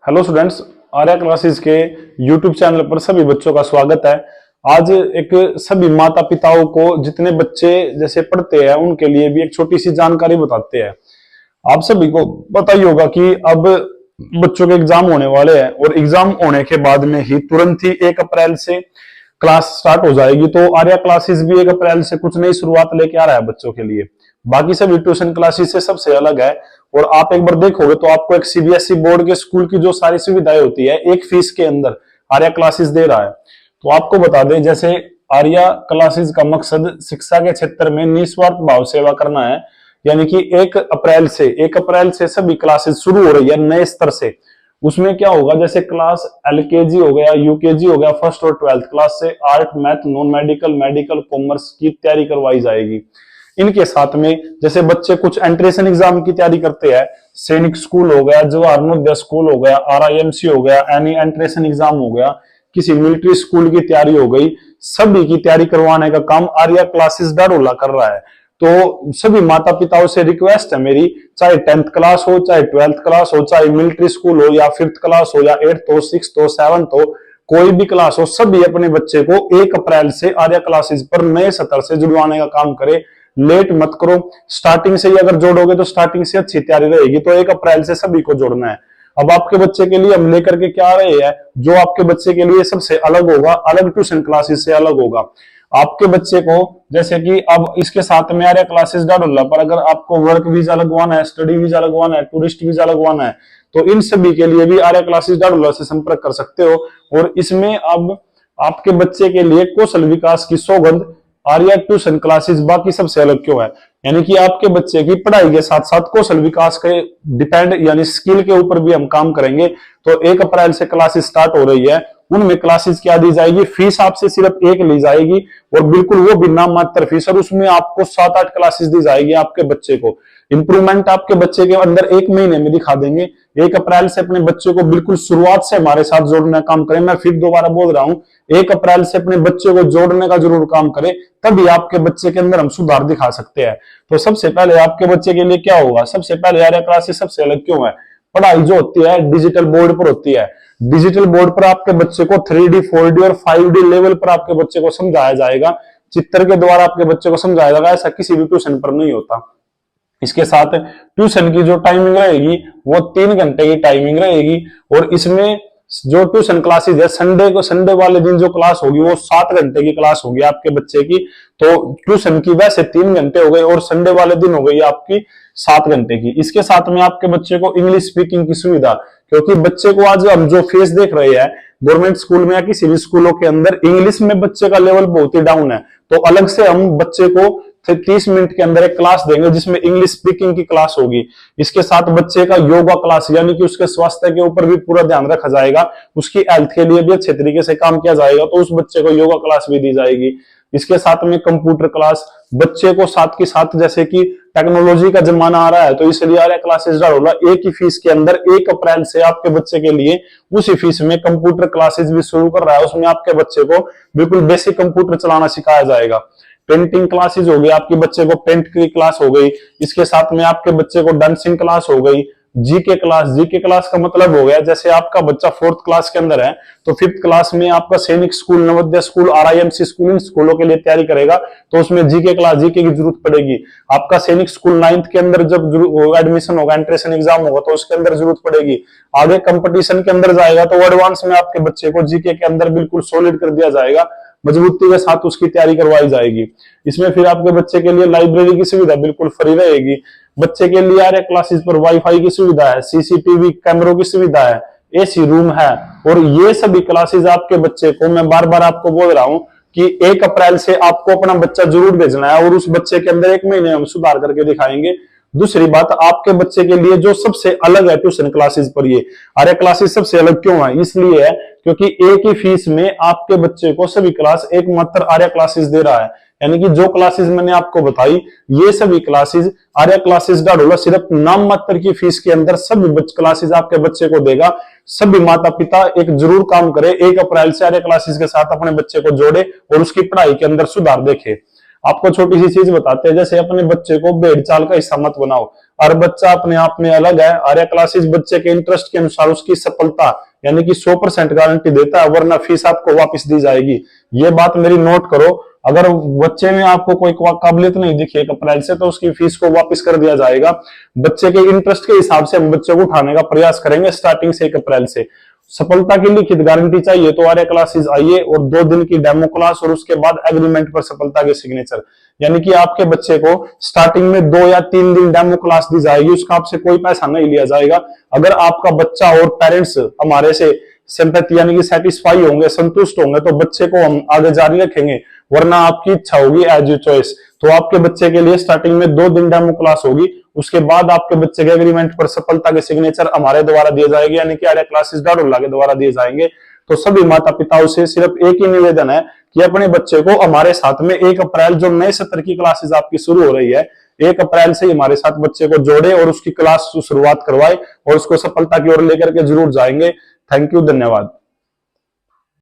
Hello students, Arya classes के YouTube channel पर सभी बच्चों का स्वागत है। आज एक सभी माता पिताओं को जितने बच्चे जैसे पढ़ते हैं उनके लिए भी एक छोटी सी जानकारी बताते हैं। आप सभी को पता ही होगा कि अब बच्चों के एग्जाम होने वाले हैं और एग्जाम होने के बाद में ही तुरंत ही 1 अप्रैल से क्लास स्टार्ट हो जाएगी। तो आर्या क्लासेस भी 1 अप्रैल से कुछ नई शुरुआत लेके आ रहा है बच्चों के लिए। बाकी सभी ट्यूशन क्लासेस से सबसे अलग है। और आप एक बार देखोगे तो आपको एक सीबीएसई बोर्ड के स्कूल की जो सारी सुविधाएं होती है एक फीस के अंदर आर्या क्लासेस दे रहा है। तो आपको बता दें, जैसे आर्या क्लासेस का मकसद शिक्षा के क्षेत्र में निस्वार्थ भाव सेवा करना है। यानी कि 1 अप्रैल से सभी क्लासेस शुरू हो रही है नए स्तर से। उसमें क्या होगा, जैसे क्लास एलकेजी हो गया, यूकेजी हो गया, फर्स्ट और 12th क्लास से art, math, non medical, medical, commerce की तैयारी करवाई जाएगी। इनके साथ में जैसे बच्चे कुछ एंट्रेंस एग्जाम की तैयारी करते हैं, सैनिक स्कूल हो गया, जवाहर नवोदय स्कूल हो गया, आरआईएमसी हो गया, एनी एंट्रेंस एग्जाम हो गया, किसी मिलिट्री स्कूल की तैयारी हो गई, सभी की तैयारी करवाने का काम आर्या क्लासेस डारोला कर रहा है। तो सभी माता पिताओं से रिक्वेस्ट है मेरी, चाहे 10th क्लास हो, चाहे 12th क्लास हो, चाहे मिलिट्री स्कूल हो, या 5th क्लास हो, या 8th हो, 6th हो, 7th हो, कोई भी क्लास हो, सभी अपने बच्चे को 1 अप्रैल से आर्या क्लासेस पर नए सत्र से जुड़वाने का काम करे। लेट मत करो, स्टार्टिंग से ही अगर जोड़ोगे तो स्टार्टिंग से अच्छी तैयारी रहेगी। तो 1 अप्रैल से सभी को जोड़ना है। अब आपके बच्चे के लिए हम लेकर के क्या आ रहे हैं, जो आपके बच्चे के लिए सबसे अलग होगा, अलग ट्यूशन क्लासेस से अलग होगा। आपके बच्चे को जैसे कि अब इसके साथ में आर्या क्लासेस डालोला पर अगर आपको वर्क वीजा लगवाना है, स्टडी वीजा लगवाना है, टूरिस्ट वीजा लगवाना है, तो इन सभी के लिए भी आर्या क्लासेस डालोला से संपर्क कर सकते हो। और इसमें अब आपके बच्चे के लिए कौशल विकास की सौगंध आर्या ट्यूशन क्लासेस बाकी सबसे अलग क्यों है, यानी कि आपके बच्चे की पढ़ाई के साथ साथ कौशल विकास के डिपेंड यानी स्किल के ऊपर भी हम काम करेंगे। तो 1 अप्रैल से क्लासेस स्टार्ट हो रही है। उनमें क्लासेस क्या दी जाएगी, फीस आपसे सिर्फ 1 ली जाएगी और बिल्कुल वो भी नाम मात्र फीस, और उसमें आपको 7-8 क्लासेस दी जाएगी आपके बच्चे को। इंप्रूवमेंट आपके बच्चे के अंदर 1 महीने में दिखा देंगे। 1 अप्रैल से अपने बच्चे को बिल्कुल शुरुआत से हमारे साथ जोड़ने का काम करें। मैं फिर दोबारा बोल रहा हूं, 1 अप्रैल से अपने बच्चे को जोड़ने का जरूर काम करें, तभी आपके बच्चे के अंदर हम सुधार दिखा सकते हैं। तो सबसे पहले आपके बच्चे के लिए क्या होगा, सबसे पहले आर्या क्लासेस सबसे अलग क्यों है, पढ़ाई जो होती है डिजिटल बोर्ड पर होती है। डिजिटल बोर्ड पर आपके बच्चे को 3D 4D और 5D लेवल पर आपके बच्चे को समझाया जाएगा, चित्र के द्वारा आपके बच्चे को समझाया जाएगा। ऐसा किसी भी ट्यूशन पर नहीं होता। इसके साथ ट्यूशन की जो टाइमिंग रहेगी वो 3 घंटे की टाइमिंग रहेगी। और इसमें जो ट्यूशन क्लासेस है, संडे वाले दिन जो क्लास होगी वो 7 घंटे की क्लास होगी आपके बच्चे की। तो ट्यूशन की वैसे 3 घंटे हो गए और संडे वाले दिन हो गई आपकी 7 घंटे की। इसके साथ में आपके बच्चे को इंग्लिश स्पीकिंग की सुविधा, क्योंकि बच्चे को आज हम जो फेस देख रहे हैं गवर्नमेंट स्कूल में या किसी भी स्कूलों के अंदर, इंग्लिश में बच्चे का लेवल बहुत ही डाउन है। तो अलग से हम बच्चे को 30 मिनट के अंदर एक क्लास देंगे जिसमें इंग्लिश स्पीकिंग की क्लास होगी। इसके साथ बच्चे का योगा क्लास, यानी कि उसके स्वास्थ्य के ऊपर भी पूरा ध्यान रखा जाएगा, उसकी हेल्थ के लिए भी अच्छे तरीके से काम किया जाएगा। तो उस बच्चे को योगा क्लास भी दी जाएगी। इसके साथ में कंप्यूटर क्लास, बच्चे को साथ के साथ, जैसे कि टेक्नोलॉजी का जमाना आ रहा है तो इसलिए आर्या क्लासेस डालोला एक ही फीस के अंदर 1 अप्रैल से आपके बच्चे के लिए उसी फीस में कंप्यूटर क्लासेस भी शुरू कर रहा है। उसमें आपके बच्चे को बिल्कुल बेसिक कंप्यूटर चलाना सिखाया जाएगा। पेंटिंग क्लासेस हो गई, आपके बच्चे को पेंट की क्लास हो गई। इसके साथ में आपके बच्चे को डांसिंग क्लास हो गई। जीके क्लास का मतलब हो गया, जैसे आपका बच्चा 4th क्लास के अंदर है तो 5th क्लास में आपका सैनिक school, Navodaya school, RIMC school, इन स्कूलों के लिए तैयारी करेगा तो उसमें जीके की जरूरत पड़ेगी। आपका सैनिक स्कूल 9th के अंदर जब एडमिशन होगा, एंट्रेंस एग्जाम होगा तो उसके अंदर जरूरत पड़ेगी। आगे कंपटीशन के अंदर जाएगा तो एडवांस में आपके बच्चे को जीके के अंदर बिल्कुल सॉलिड कर दिया जाएगा, मजबूती के साथ उसकी तैयारी करवाई जाएगी। इसमें फिर आपके बच्चे के लिए लाइब्रेरी की सुविधा बिल्कुल फ्री रहेगी। बच्चे के लिए आर्या क्लासेस पर वाईफाई की सुविधा है, सीसीटीवी कैमरों की सुविधा है, एसी रूम है। और ये सभी क्लासेस आपके बच्चे को, मैं बार बार आपको बोल रहा हूं कि 1 अप्रैल से आपको अपना बच्चा जरूर भेजना है और उस बच्चे के अंदर 1 महीने हम सुधार करके दिखाएंगे। दूसरी बात, आपके बच्चे के लिए जो सबसे अलग है ट्यूशन क्लासेस पर, ये आर्या क्लासेस सबसे अलग क्यों है, इसलिए है क्योंकि एक ही फीस में आपके बच्चे को सभी क्लास एकमात्र आर्या क्लासेस दे रहा है। यानी कि जो क्लासेस मैंने आपको बताई ये सभी क्लासेस आर्या क्लासेस डालोला सिर्फ नाम मात्र की फीस के अंदर सभी क्लासेस आपके बच्चे को देगा। सभी माता पिता एक जरूर काम करे, 1 अप्रैल से आर्या क्लासेस के साथ अपने बच्चे को जोड़े और उसकी पढ़ाई के अंदर सुधार देखे। आपको छोटी सी चीज बताते हैं, जैसे अपने बच्चे को भेड़ चाल का हिस्सा मत बनाओ। हर बच्चा अपने आप में अलग है। आर्या क्लासेस बच्चे के इंटरेस्ट के अनुसार उसकी सफलता यानी कि 100% गारंटी देता है, वरना फीस आपको वापस दी जाएगी। ये बात मेरी नोट करो। अगर बच्चे में आपको कोई काबिलियत नहीं दिखी 1 अप्रैल से, तो उसकी फीस को वापस कर दिया जाएगा। बच्चे के इंटरेस्ट के हिसाब से हम बच्चे को उठाने का प्रयास करेंगे स्टार्टिंग से 1 अप्रैल से। सफलता की लिखित गारंटी चाहिए तो आर्या क्लासेस आइए, और 2 दिन की डेमो क्लास और उसके बाद एग्रीमेंट पर सफलता के सिग्नेचर। यानी कि आपके बच्चे को स्टार्टिंग में 2 या 3 दिन डेमो क्लास दी जाएगी, उसका आपसे कोई पैसा नहीं लिया जाएगा। अगर आपका बच्चा और पेरेंट्स हमारे से सिंपैथी यानी कि सेटिस्फाई होंगे, संतुष्ट होंगे, तो बच्चे को हम आगे जारी रखेंगे, वरना आपकी इच्छा होगी एज यू चॉइस। तो आपके बच्चे के लिए स्टार्टिंग में 2 दिन डेमो क्लास होगी, उसके बाद आपके बच्चे के एग्रीमेंट पर सफलता के सिग्नेचर हमारे द्वारा दिए जाएंगे, यानी कि आर्या क्लासेस डाडोला के द्वारा दिए जाएंगे। तो सभी माता पिताओं से सिर्फ एक ही निवेदन है कि अपने बच्चे को हमारे साथ में 1 अप्रैल जो नए सत्र की क्लासेस आपकी शुरू हो रही है, 1 अप्रैल से हमारे साथ बच्चे को जोड़े और उसकी क्लास शुरुआत करवाए और उसको सफलता की ओर लेकर के जरूर जाएंगे। थैंक यू, धन्यवाद।